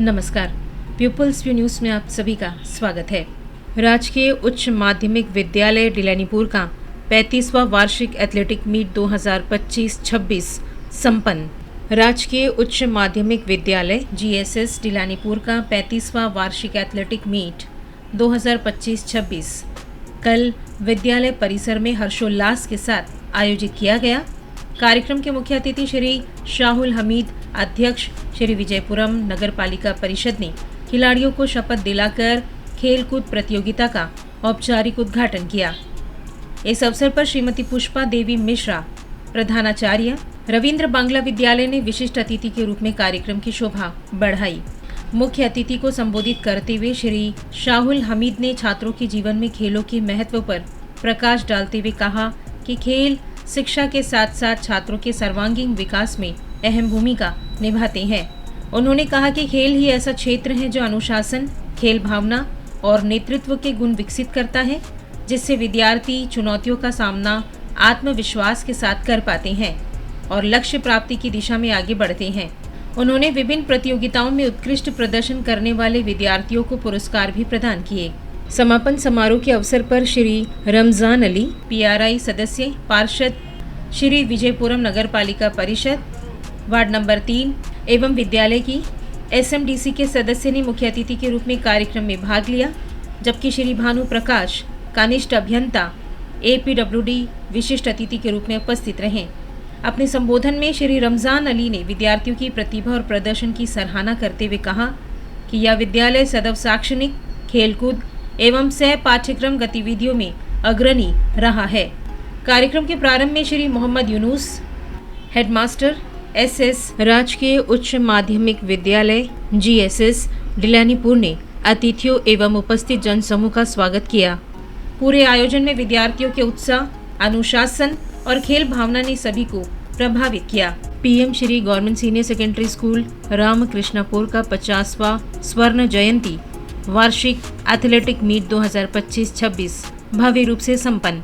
नमस्कार। Peoples view news में आप सभी का स्वागत है। राजकीय उच्च माध्यमिक विद्यालय डिलानीपुर का 35वां वार्षिक एथलेटिक मीट 2025-26 संपन्न। राजकीय उच्च माध्यमिक विद्यालय GSS डिलानीपुर का 35वां वार्षिक एथलेटिक मीट 2025-26 कल विद्यालय परिसर में हर्षोल्लास के साथ आयोजित किया गया। कार्यक्रम के मुख्य अतिथि श्री शाहुल हमीद, अध्यक्ष श्री विजयपुरम नगर पालिका परिषद ने खिलाड़ियों को शपथ दिलाकर खेलकूद प्रतियोगिता का औपचारिक उद्घाटन किया। इस अवसर पर श्रीमती पुष्पा देवी मिश्रा, प्रधानाचार्य, रविंद्र बांग्ला विद्यालय ने विशिष्ट अतिथि के रूप में कार्यक्रम की शोभा बढ़ाई। मुख्य अतिथि को संबोधित करते हुए श्री शाहुल हमीद ने छात्रों के जीवन में खेलों के महत्व पर प्रकाश डालते हुए कहा कि खेल शिक्षा के साथ साथ छात्रों के सर्वांगीण विकास में अहम भूमिका निभाते हैं। उन्होंने कहा कि खेल ही ऐसा क्षेत्र है जो अनुशासन, खेल भावना और नेतृत्व के गुण विकसित करता है, जिससे विद्यार्थी चुनौतियों का सामना आत्मविश्वास के साथ कर पाते हैं और लक्ष्य प्राप्ति की दिशा में आगे बढ़ते हैं। उन्होंने विभिन्न प्रतियोगिताओं में उत्कृष्ट प्रदर्शन करने वाले विद्यार्थियों को पुरस्कार भी प्रदान किए। समापन समारोह के अवसर पर श्री रमजान अली, PRI सदस्य, पार्षद श्री विजयपुरम नगर पालिका परिषद वार्ड नंबर 3 एवं विद्यालय की SMDC के सदस्य ने मुख्य अतिथि के रूप में कार्यक्रम में भाग लिया, जबकि श्री भानु प्रकाश, कनिष्ठ अभियंता, APWD विशिष्ट अतिथि के रूप में उपस्थित रहे। अपने संबोधन में श्री रमजान अली ने विद्यार्थियों की प्रतिभा और प्रदर्शन की सराहना करते हुए कहा कि यह विद्यालय सदैव शैक्षणिक, खेलकूद एवं सह पाठ्यक्रम गतिविधियों में अग्रणी रहा है। कार्यक्रम के प्रारंभ में श्री मोहम्मद यूनुस, हेडमास्टर SS राजकीय उच्च माध्यमिक विद्यालय GSS डिलानीपुर ने अतिथियों एवं उपस्थित जनसमूह का स्वागत किया। पूरे आयोजन में विद्यार्थियों के उत्साह, अनुशासन और खेल भावना ने सभी को प्रभावित किया। PM Shri government senior secondary school Ramkrishnapur का 50वां स्वर्ण जयंती वार्षिक एथलेटिक मीट 2025-26 भव्य रूप से संपन्न।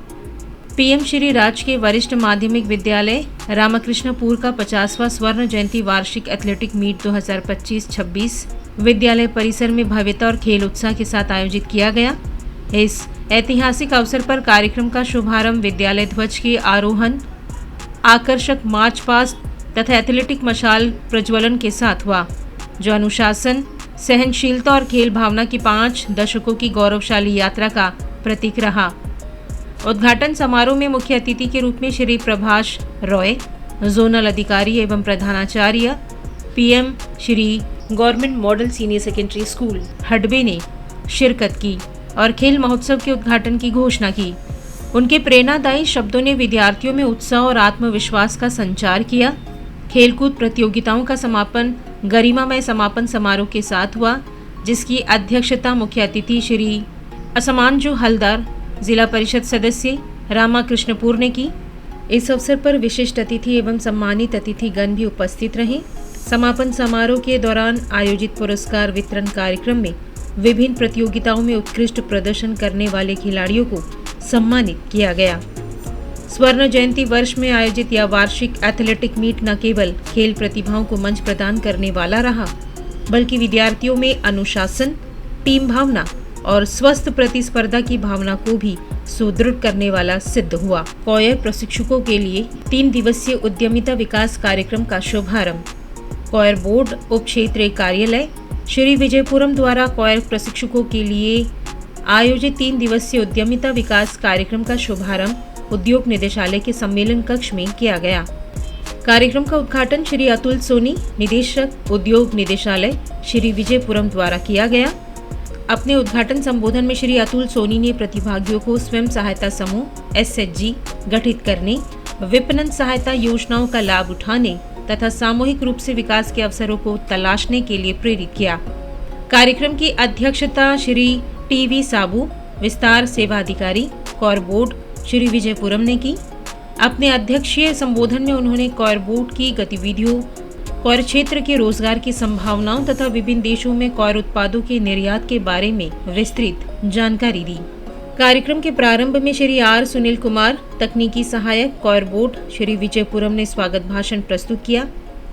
PM श्री राजकीय वरिष्ठ माध्यमिक विद्यालय रामकृष्णपुर का 50वां स्वर्ण जयंती वार्षिक एथलेटिक मीट 2025-26 विद्यालय परिसर में भव्यता और खेल उत्साह के साथ आयोजित किया गया। इस ऐतिहासिक अवसर पर कार्यक्रम का शुभारंभ विद्यालय ध्वज के आरोहण, आकर्षक मार्च पास्ट तथा एथलेटिक मशाल प्रज्वलन के साथ हुआ, जो अनुशासन, सहनशीलता और खेल भावना की 5 दशकों की गौरवशाली यात्रा का प्रतीक रहा। उद्घाटन समारोह में मुख्य अतिथि के रूप में श्री प्रभाष रॉय, जोनल अधिकारी एवं प्रधानाचार्य, PM Shri government model senior secondary school Hadbe ने शिरकत की और खेल महोत्सव के उद्घाटन की घोषणा की। उनके प्रेरणादायी शब्दों ने विद्यार्थियों में उत्साह और आत्मविश्वास का संचार किया। खेलकूद प्रतियोगिताओं का समापन गरिमामय समापन समारोह के साथ हुआ, जिसकी अध्यक्षता मुख्य अतिथि श्री असमांजु हलदार, जिला परिषद सदस्य रामकृष्णपुर ने की। इस अवसर पर विशिष्ट अतिथि एवं सम्मानित अतिथिगण भी उपस्थित रहे। समापन समारोह के दौरान आयोजित पुरस्कार वितरण कार्यक्रम में विभिन्न प्रतियोगिताओं में उत्कृष्ट प्रदर्शन करने वाले खिलाड़ियों को सम्मानित किया गया। स्वर्ण जयंती वर्ष में आयोजित यह वार्षिक एथलेटिक मीट न केवल खेल प्रतिभाओं को मंच प्रदान करने वाला रहा, बल्कि विद्यार्थियों में अनुशासन, टीम भावना और स्वस्थ प्रतिस्पर्धा की भावना को भी सुदृढ़ करने वाला सिद्ध हुआ। कॉयर प्रशिक्षकों के लिए 3 दिवसीय उद्यमिता विकास कार्यक्रम का शुभारंभ। कॉयर बोर्ड उप क्षेत्रीय कार्यालय श्री विजयपुरम द्वारा कॉयर प्रशिक्षकों के लिए आयोजित 3 दिवसीय उद्यमिता विकास कार्यक्रम का शुभारंभ उद्योग निदेशालय के सम्मेलन कक्ष में किया गया। कार्यक्रम का उद्घाटन श्री अतुल सोनी, निदेशक उद्योग निदेशालय श्री विजयपुरम द्वारा किया गया। अपने उद्घाटन संबोधन में श्री अतुल सोनी ने प्रतिभागियों को स्वयं सहायता समूह SHG गठित करने, विपणन सहायता योजनाओं का लाभ उठाने तथा सामूहिक रूप से विकास के अवसरों को तलाशने के लिए प्रेरित किया। कार्यक्रम की अध्यक्षता श्री TV साबू, विस्तार सेवा अधिकारी, कॉयर बोर्ड श्री विजयपुरम ने की। अपने अध्यक्षीय संबोधन में उन्होंने कॉयर बोर्ड की गतिविधियों, कॉयर क्षेत्र के रोजगार की संभावनाओं तथा विभिन्न देशों में कॉयर उत्पादों के निर्यात के बारे में विस्तृत जानकारी दी। कार्यक्रम के प्रारंभ में श्री R सुनील कुमार, तकनीकी सहायक, कॉयर बोर्ड श्री विजयपुरम ने स्वागत भाषण प्रस्तुत किया।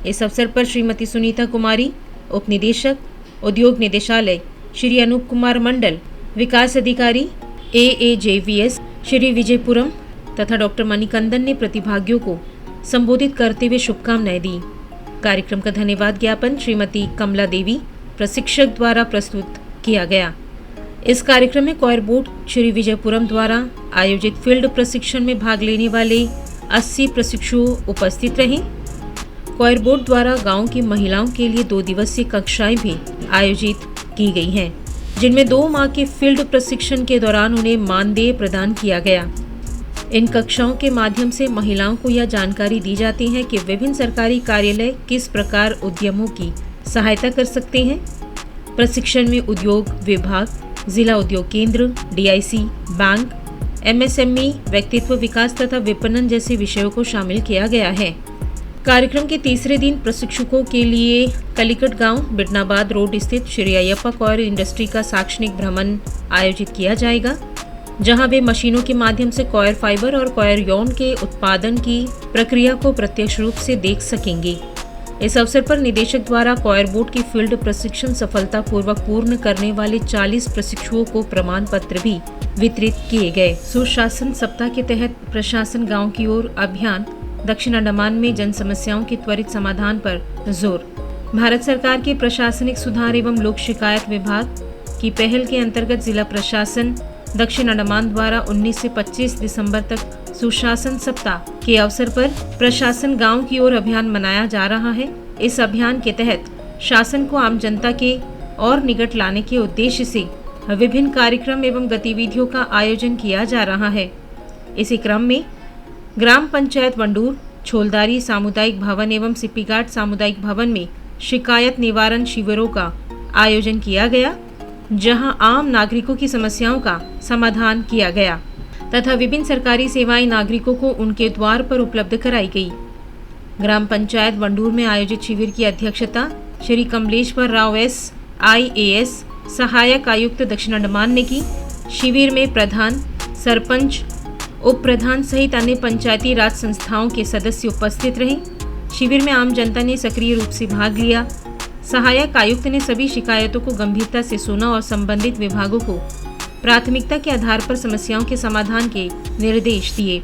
इस अवसर पर श्रीमती सुनीता कुमारी, उप निदेशक उद्योग निदेशालय श्री अनूप कुमार मंडल, विकास अधिकारी AAJVS श्री विजयपुरम तथा डॉक्टर मणिकंदन ने प्रतिभागियों को संबोधित करते हुए शुभकामनाएं दी। कार्यक्रम का धन्यवाद ज्ञापन श्रीमती कमला देवी प्रशिक्षक द्वारा प्रस्तुत किया गया। इस कार्यक्रम में क्वायर बोर्ड श्री विजयपुरम द्वारा आयोजित फील्ड प्रशिक्षण में भाग लेने वाले 80 प्रशिक्षु उपस्थित रहे। क्वायर बोर्ड द्वारा गांव की महिलाओं के लिए 2 दिवसीय कक्षाएं भी आयोजित की गई हैं, जिनमें 2 माह के फील्ड प्रशिक्षण के दौरान उन्हें मानदेय प्रदान किया गया। इन कक्षाओं के माध्यम से महिलाओं को यह जानकारी दी जाती है कि विभिन्न सरकारी कार्यालय किस प्रकार उद्यमों की सहायता कर सकते हैं। प्रशिक्षण में उद्योग विभाग, जिला उद्योग केंद्र, DIC, बैंक, MSME, व्यक्तित्व विकास तथा विपणन जैसे विषयों को शामिल किया गया है। कार्यक्रम के तीसरे दिन प्रशिक्षकों के लिए कलिकट गांव, बिडनाबाद रोड स्थित श्री अयप्पा क्वायर इंडस्ट्री का शैक्षणिक भ्रमण आयोजित किया जाएगा, जहां वे मशीनों के माध्यम से क्वायर फाइबर और क्वायर यौन के उत्पादन की प्रक्रिया को प्रत्यक्ष रूप से देख सकेंगे। इस अवसर पर निदेशक द्वारा क्वायर बोर्ड की फील्ड प्रशिक्षण सफलतापूर्वक पूर्ण करने वाले 40 प्रशिक्षुओं को प्रमाण पत्र भी वितरित किए गए। सुशासन सप्ताह के तहत प्रशासन गाँव की ओर अभियान दक्षिण अंडमान में जन समस्याओं के त्वरित समाधान पर जोर। भारत सरकार के प्रशासनिक सुधार एवं लोक शिकायत विभाग की पहल के अंतर्गत जिला प्रशासन दक्षिण अंडमान द्वारा 19 से 25 दिसंबर तक सुशासन सप्ताह के अवसर पर प्रशासन गांव की ओर अभियान मनाया जा रहा है। इस अभियान के तहत शासन को आम जनता के और निकट लाने के उद्देश्य से विभिन्न कार्यक्रम एवं गतिविधियों का आयोजन किया जा रहा है। इसी क्रम में ग्राम पंचायत वंडूर, छोलदारी सामुदायिक भवन एवं सिप्पीघाट सामुदायिक भवन में शिकायत निवारण शिविरों का आयोजन किया गया, जहां आम नागरिकों की समस्याओं का समाधान किया गया तथा विभिन्न सरकारी सेवाएं नागरिकों को उनके द्वार पर उपलब्ध कराई गई। ग्राम पंचायत वंडूर में आयोजित शिविर की अध्यक्षता श्री कमलेश्वर राव S, IAS, सहायक आयुक्त दक्षिण अंडमान ने की। शिविर में प्रधान, सरपंच, उप प्रधान सहित अन्य पंचायती राज संस्थाओं के सदस्य उपस्थित रहे। शिविर में आम जनता ने सक्रिय रूप से भाग लिया। सहायक आयुक्त ने सभी शिकायतों को गंभीरता से सुना और संबंधित विभागों को प्राथमिकता के आधार पर समस्याओं के समाधान के निर्देश दिए।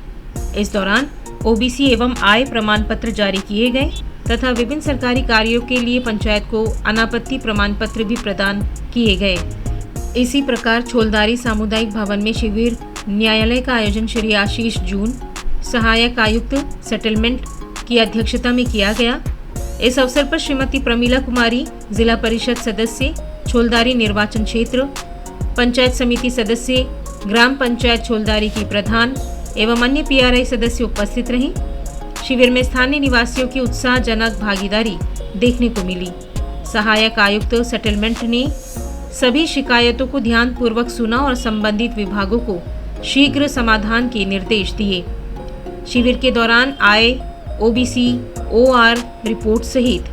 इस दौरान OBC एवं आय प्रमाण पत्र जारी किए गए तथा विभिन्न सरकारी कार्यों के लिए पंचायत को अनापत्ति प्रमाण पत्र भी प्रदान किए गए। इसी प्रकार छोलदारी सामुदायिक भवन में शिविर न्यायालय का आयोजन श्री आशीष जून, सहायक आयुक्त सेटलमेंट की अध्यक्षता में किया गया। इस अवसर पर श्रीमती प्रमीला कुमारी, जिला परिषद सदस्य छोलदारी निर्वाचन क्षेत्र, पंचायत समिति सदस्य ग्राम पंचायत छोलदारी की प्रधान एवं अन्य PRI सदस्य उपस्थित रहे। शिविर में स्थानीय निवासियों की उत्साहजनक भागीदारी देखने को मिली। सहायक आयुक्त सेटलमेंट ने सभी शिकायतों को ध्यानपूर्वक सुना और संबंधित विभागों को शीघ्र समाधान के निर्देश दिए। शिविर के दौरान आय, OBC, OR रिपोर्ट सहित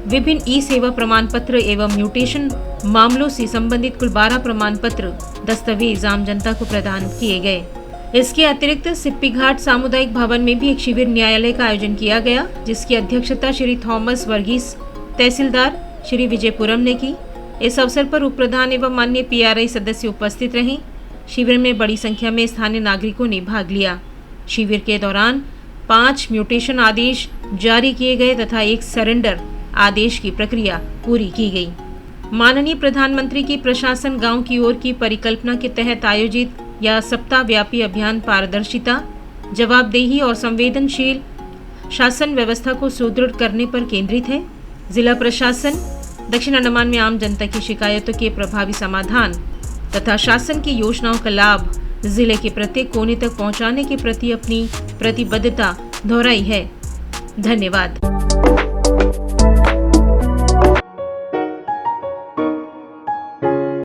विभिन्न ई-सेवा प्रमाण पत्र एवं म्यूटेशन मामलों से संबंधित कुल 12 प्रमाण पत्र दस्तावेज आम जनता को प्रदान किए गए। इसके अतिरिक्त सिप्पीघाट सामुदायिक भवन में भी एक शिविर न्यायालय का आयोजन किया गया, जिसकी अध्यक्षता श्री थॉमस वर्गीस, तहसीलदार श्री विजयपुरम ने की। इस अवसर पर उप प्रधान एवं अन्य PRI सदस्य उपस्थित रहे। शिविर में बड़ी संख्या में स्थानीय नागरिकों ने भाग लिया। शिविर के दौरान 5 म्यूटेशन आदेश जारी किए गए तथा 1 सरेंडर आदेश की प्रक्रिया पूरी की गई। माननीय प्रधानमंत्री की प्रशासन गांव की ओर की परिकल्पना के तहत आयोजित यह सप्ताह व्यापी अभियान पारदर्शिता, जवाबदेही और संवेदनशील शासन व्यवस्था को सुदृढ़ करने पर केंद्रित है। जिला प्रशासन दक्षिण अंडमान में आम जनता की शिकायतों के प्रभावी समाधान तथा शासन की योजनाओं का लाभ जिले के प्रत्येक कोने तक पहुंचाने के प्रति अपनी प्रतिबद्धता दोहराई है। धन्यवाद।